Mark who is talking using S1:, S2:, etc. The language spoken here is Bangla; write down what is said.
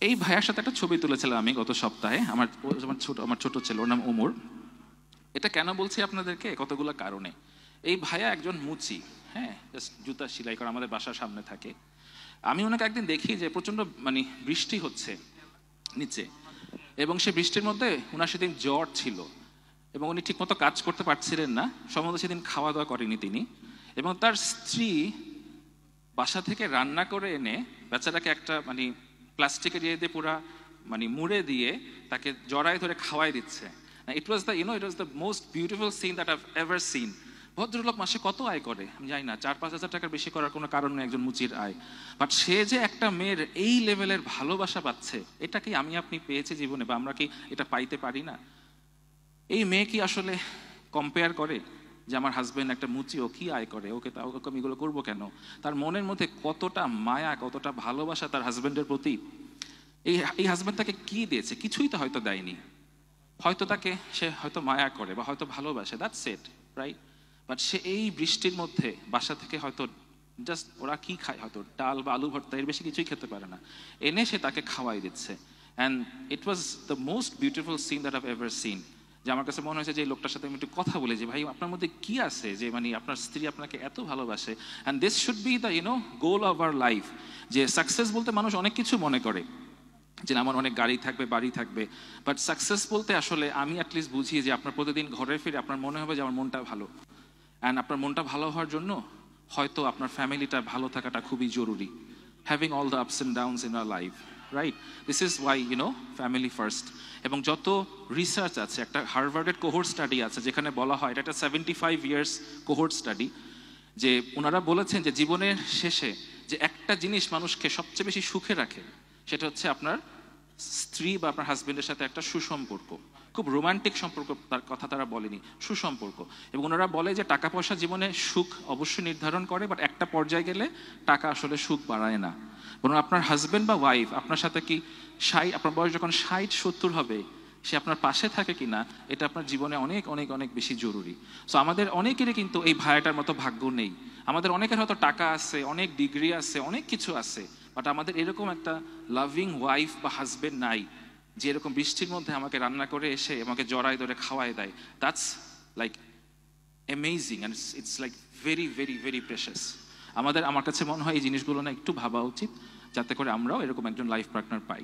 S1: এই ভাইয়ার সাথে একটা ছবি তুলেছিলাম আমি গত সপ্তাহে। আমার ছোট ছেলে, ওর নাম ওমর। এটা কেন বলছি আপনাদেরকে? কতগুলো কারণে। এই ভাইয়া একজন মুচি, হ্যাঁ, জাস্ট জুতা সেলাই করা, আমাদের বাসার সামনে থাকে। আমি ওনাকে একদিন দেখি যে প্রচন্ড বৃষ্টি হচ্ছে নিচে, এবং সে বৃষ্টির মধ্যে ওনার সেদিন জ্বর ছিল এবং উনি ঠিকমতো কাজ করতে পারছিলেন না, সম্ভবত সেদিন খাওয়া দাওয়া করেনি তিনি। এবং তার স্ত্রী বাসা থেকে রান্না করে এনে বেচারাকে একটা প্লাস্টিকের ইয়ে দিয়ে পুরা মুড়ে দিয়ে তাকে জড়ায় ধরে খাওয়াই দিচ্ছে। It was the most beautiful scene that I've ever seen. ভদ্রলোক মাসে কত আয় করে আমি জানি না, 4-5 হাজার টাকার বেশি করার কোনো কারণ নেই একজন মুচির আয়। বাট সে যে একটা মেয়ের এই লেভেলের ভালোবাসা পাচ্ছে, এটা কি আমি আপনি পেয়েছি জীবনে, বা আমরা কি এটা পাইতে পারি না? এই মেয়ে কি আসলে কম্পেয়ার করে যে আমার হাজবেন্ড একটা মুচি, ও কি আয় করে, ওকে আমি এগুলো করবো কেন? তার মনের মধ্যে কতটা মায়া, কতটা ভালোবাসা তার হাজবেন্ডের প্রতি। এই হাজবেন্ড তাকে কি দিয়েছে? কিছুই তো হয়তো দেয়নি। হয়তো তাকে সে হয়তো মায়া করে বা হয়তো ভালোবাসে, দ্যাটস ইট, রাইট? বাট সে এই বৃষ্টির মধ্যে বাসা থেকে হয়তো জাস্ট, ওরা কি খায়, হয়তো ডাল বা আলু ভর্তা, এর বেশি কিছুই খেতে পারে না, এনে সে তাকে খাওয়াই দিচ্ছে। And it was the most beautiful scene that I've ever scene. যে আমার কাছে মনে হয়েছে যে এই লোকটার সাথে আমি একটু কথা বলে, যে ভাই আপনার মধ্যে কি আছে যে আপনার স্ত্রী আপনাকে এত ভালোবাসে। And this should be the goal of our life. যে সাকসেস বলতে মানুষ অনেক কিছু মনে করে, যে আমার অনেক গাড়ি থাকবে, বাড়ি থাকবে, বাট সাকসেস বলতে আসলে আমি অ্যাটলিস্ট বুঝি যে আপনার প্রতিদিন ঘরে ফিরে আপনার মনে হবে যে আমার মনটা ভালো। অ্যান্ড আপনার মনটা ভালো হওয়ার জন্য হয়তো আপনার ফ্যামিলিটা ভালো থাকাটা খুবই জরুরি। Having all the ups and downs in our life, right? This is Y family first. এবং যত রিসার্চ আছে, একটা হার্ভার্ডের কোহোর্ট স্টাডি আছে যেখানে বলা হয়, এটা একটা 75 ইয়ার্স কোহোর্ট স্টাডি, যে ওনারা বলেছেন যে জীবনের শেষে যে একটা জিনিস মানুষকে সবচেয়ে বেশি সুখে রাখে, সেটা হচ্ছে আপনার স্ত্রী বা আপনার হাজবেন্ডের সাথে একটা সুসম্পর্ক। খুব রোমান্টিক সম্পর্ক তার কথা তারা বলেনি, সুসম্পর্ক। এবং ওনারা বলে যে টাকা পয়সা জীবনে সুখ অবশ্যই নির্ধারণ করে, বাট একটা পর্যায়ে গেলে টাকা আসলে সুখ বাড়ায় না। বরং আপনার হাজবেন্ড বা ওয়াইফ আপনার সাথে কি আপনার বয়স যখন 60-70 হবে, সে আপনার পাশে থাকে কিনা, এটা আপনার জীবনে অনেক অনেক অনেক বেশি জরুরি। সো আমাদের অনেকেরই কিন্তু এই ভাইয়াটার মতো ভাগ্য নেই। আমাদের অনেকের হয়তো টাকা আছে, অনেক ডিগ্রি আছে, অনেক কিছু আছে, বাট আমাদের এরকম একটা লাভিং ওয়াইফ বা হাজবেন্ড নাই, যে এরকম বৃষ্টির মধ্যে আমাকে রান্না করে এসে আমাকে জড়াই ধরে খাওয়াই দেয়। That's like amazing, and it's like very very very precious. আমার কাছে মনে হয় এই জিনিসগুলো না একটু ভাবা উচিত, যাতে করে আমরাও এরকম একজন লাইফ পার্টনার পাই।